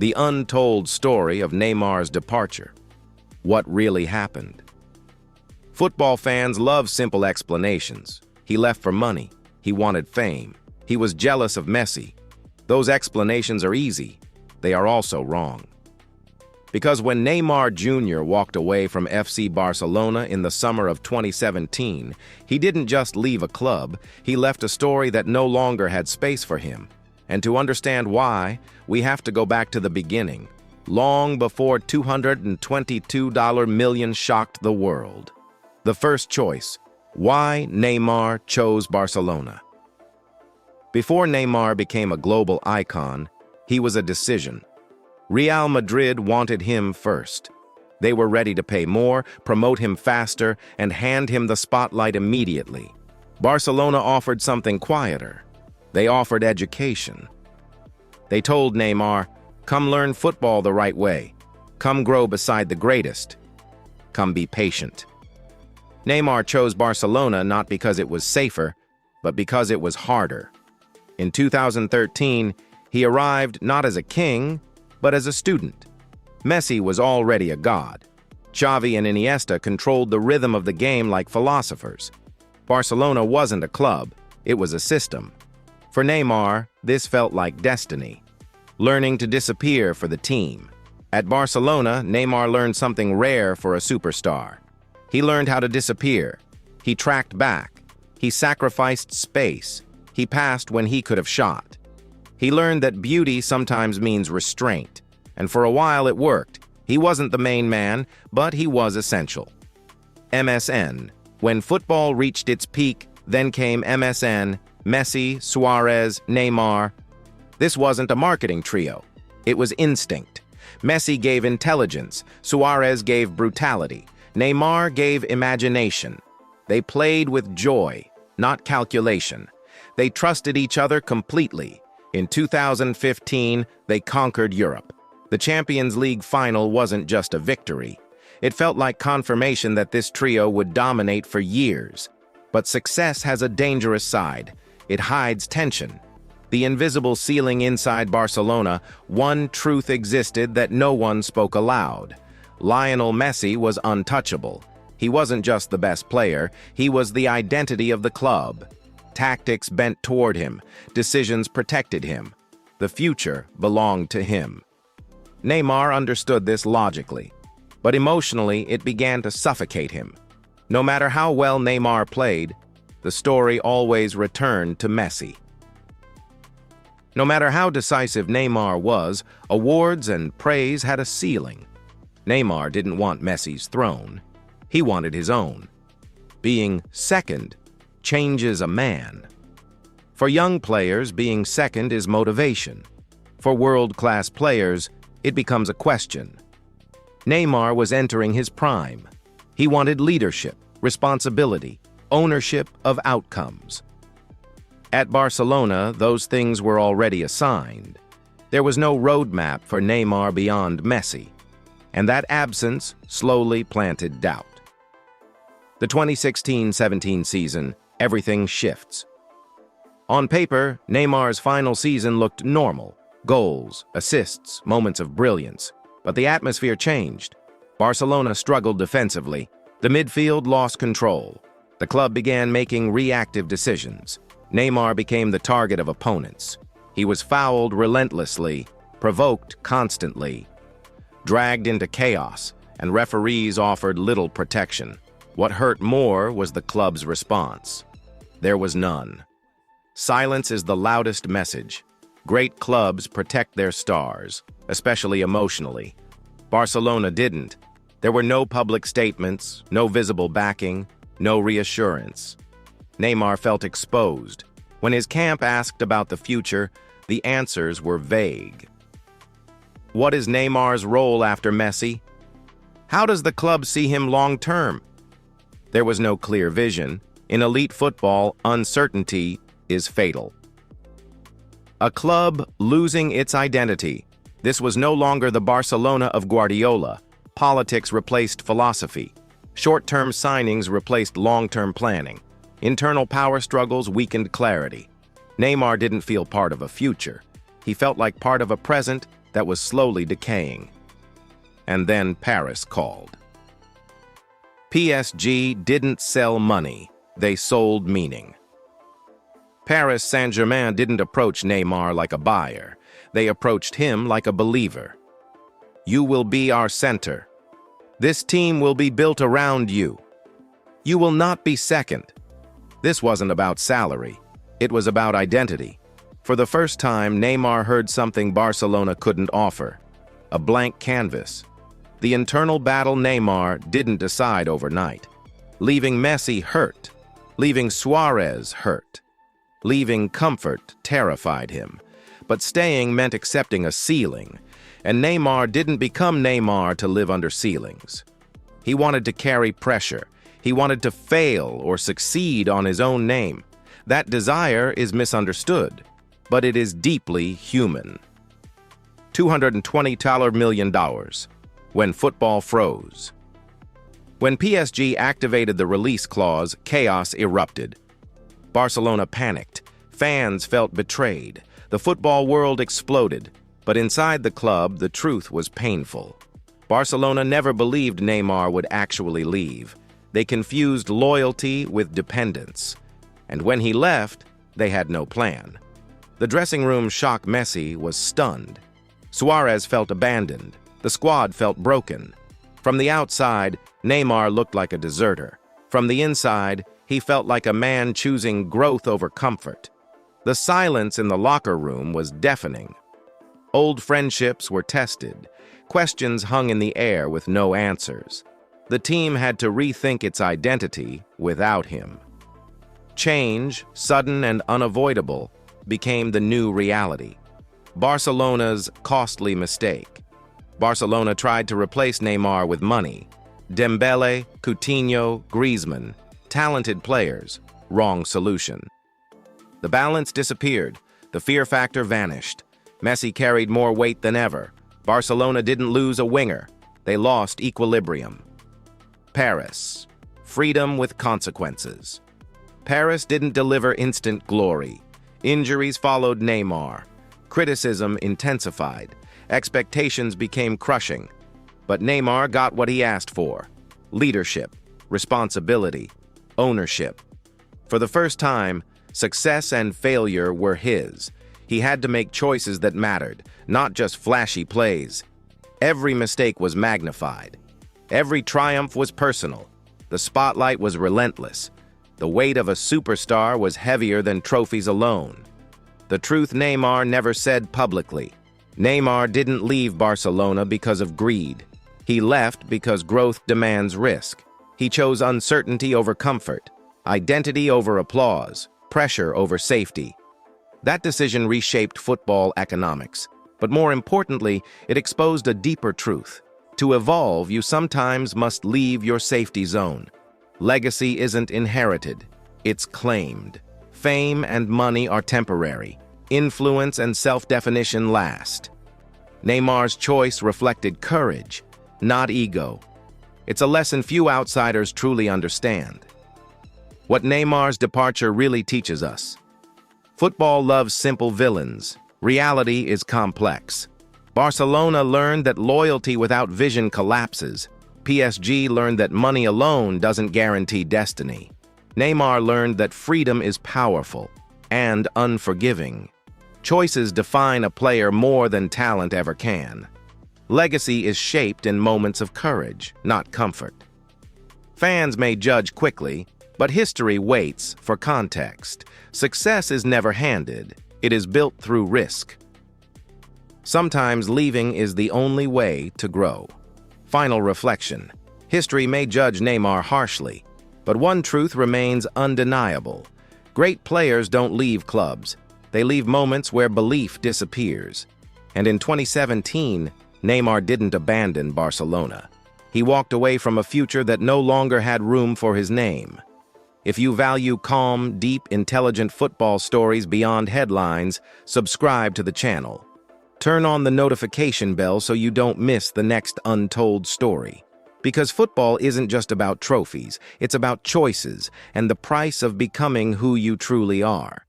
The untold story of Neymar's departure. What really happened? Football fans love simple explanations. He left for money. He wanted fame. He was jealous of Messi. Those explanations are easy. They are also wrong. Because when Neymar Jr. walked away from FC Barcelona in the summer of 2017, he didn't just leave a club, he left a story that no longer had space for him. And to understand why, we have to go back to the beginning, long before $222 million shocked the world. The first choice: why Neymar chose Barcelona. Before Neymar became a global icon, he was a decision. Real Madrid wanted him first. They were ready to pay more, promote him faster, and hand him the spotlight immediately. Barcelona offered something quieter. They offered education. They told Neymar, "Come learn football the right way. Come grow beside the greatest. Come be patient." Neymar chose Barcelona not because it was safer, but because it was harder. In 2013, he arrived not as a king, but as a student. Messi was already a god. Xavi and Iniesta controlled the rhythm of the game like philosophers. Barcelona wasn't a club, it was a system. For Neymar, this felt like destiny, learning to disappear for the team. At Barcelona, Neymar learned something rare for a superstar. He learned how to disappear. He tracked back. He sacrificed space. He passed when he could have shot. He learned that beauty sometimes means restraint, and for a while it worked. He wasn't the main man, but he was essential. MSN. When football reached its peak, then came MSN, Messi, Suárez, Neymar. This wasn't a marketing trio. It was instinct. Messi gave intelligence, Suárez gave brutality, Neymar gave imagination. They played with joy, not calculation. They trusted each other completely. In 2015, they conquered Europe. The Champions League final wasn't just a victory. It felt like confirmation that this trio would dominate for years. But success has a dangerous side. It hides tension. The invisible ceiling inside Barcelona, one truth existed that no one spoke aloud. Lionel Messi was untouchable. He wasn't just the best player, he was the identity of the club. Tactics bent toward him, decisions protected him. The future belonged to him. Neymar understood this logically, but emotionally it began to suffocate him. No matter how well Neymar played, the story always returned to Messi. No matter how decisive Neymar was, awards and praise had a ceiling. Neymar didn't want Messi's throne. He wanted his own. Being second changes a man. For young players, being second is motivation. For world-class players, it becomes a question. Neymar was entering his prime. He wanted leadership, responsibility, ownership of outcomes. At Barcelona, those things were already assigned. There was no roadmap for Neymar beyond Messi, and that absence slowly planted doubt. The 2016-17 season, everything shifts. On paper, Neymar's final season looked normal. Goals, assists, moments of brilliance. But the atmosphere changed. Barcelona struggled defensively. The midfield lost control. The club began making reactive decisions. Neymar became the target of opponents. He was fouled relentlessly, provoked constantly, dragged into chaos, and referees offered little protection. What hurt more was the club's response. There was none. Silence is the loudest message. Great clubs protect their stars, especially emotionally. Barcelona didn't. There were no public statements, no visible backing, no reassurance. Neymar felt exposed. When his camp asked about the future, the answers were vague. What is Neymar's role after Messi? How does the club see him long-term? There was no clear vision. In elite football, uncertainty is fatal. A club losing its identity. This was no longer the Barcelona of Guardiola. Politics replaced philosophy. Short-term signings replaced long-term planning. Internal power struggles weakened clarity. Neymar didn't feel part of a future. He felt like part of a present that was slowly decaying. And then Paris called. PSG didn't sell money, they sold meaning. Paris Saint-Germain didn't approach Neymar like a buyer, they approached him like a believer. You will be our center. This team will be built around you. You will not be second. This wasn't about salary, it was about identity. For the first time, Neymar heard something Barcelona couldn't offer: a blank canvas. The internal battle Neymar didn't decide overnight. Leaving Messi hurt, leaving Suárez hurt, leaving comfort terrified him. But staying meant accepting a ceiling, and Neymar didn't become Neymar to live under ceilings. He wanted to carry pressure. He wanted to fail or succeed on his own name. That desire is misunderstood, but it is deeply human. $220 million. When football froze. When PSG activated the release clause, chaos erupted. Barcelona panicked. Fans felt betrayed. The football world exploded. But inside the club, the truth was painful. Barcelona never believed Neymar would actually leave. They confused loyalty with dependence. And when he left, they had no plan. The dressing room shock Messi was stunned. Suárez felt abandoned. The squad felt broken. From the outside, Neymar looked like a deserter. From the inside, he felt like a man choosing growth over comfort. The silence in the locker room was deafening. Old friendships were tested. Questions hung in the air with no answers. The team had to rethink its identity without him. Change, sudden and unavoidable, became the new reality. Barcelona's costly mistake. Barcelona tried to replace Neymar with money. Dembele, Coutinho, Griezmann, talented players, wrong solution. The balance disappeared. The fear factor vanished. Messi carried more weight than ever. Barcelona didn't lose a winger. They lost equilibrium. Paris. Freedom with consequences. Paris didn't deliver instant glory. Injuries followed Neymar. Criticism intensified. Expectations became crushing. But Neymar got what he asked for: leadership, responsibility, ownership. For the first time, success and failure were his. He had to make choices that mattered, not just flashy plays. Every mistake was magnified. Every triumph was personal. The spotlight was relentless. The weight of a superstar was heavier than trophies alone. The truth Neymar never said publicly. Neymar didn't leave Barcelona because of greed. He left because growth demands risk. He chose uncertainty over comfort, identity over applause, pressure over safety. That decision reshaped football economics. But more importantly, it exposed a deeper truth. To evolve, you sometimes must leave your safety zone. Legacy isn't inherited, it's claimed. Fame and money are temporary. Influence and self-definition last. Neymar's choice reflected courage, not ego. It's a lesson few outsiders truly understand. What Neymar's departure really teaches us: football loves simple villains. Reality is complex. Barcelona learned that loyalty without vision collapses. PSG learned that money alone doesn't guarantee destiny. Neymar learned that freedom is powerful and unforgiving. Choices define a player more than talent ever can. Legacy is shaped in moments of courage, not comfort. Fans may judge quickly, but history waits for context. Success is never handed. It is built through risk. Sometimes leaving is the only way to grow. Final reflection. History may judge Neymar harshly, but one truth remains undeniable. Great players don't leave clubs. They leave moments where belief disappears. And in 2017, Neymar didn't abandon Barcelona. He walked away from a future that no longer had room for his name. If you value calm, deep, intelligent football stories beyond headlines, subscribe to the channel. Turn on the notification bell so you don't miss the next untold story. Because football isn't just about trophies, it's about choices and the price of becoming who you truly are.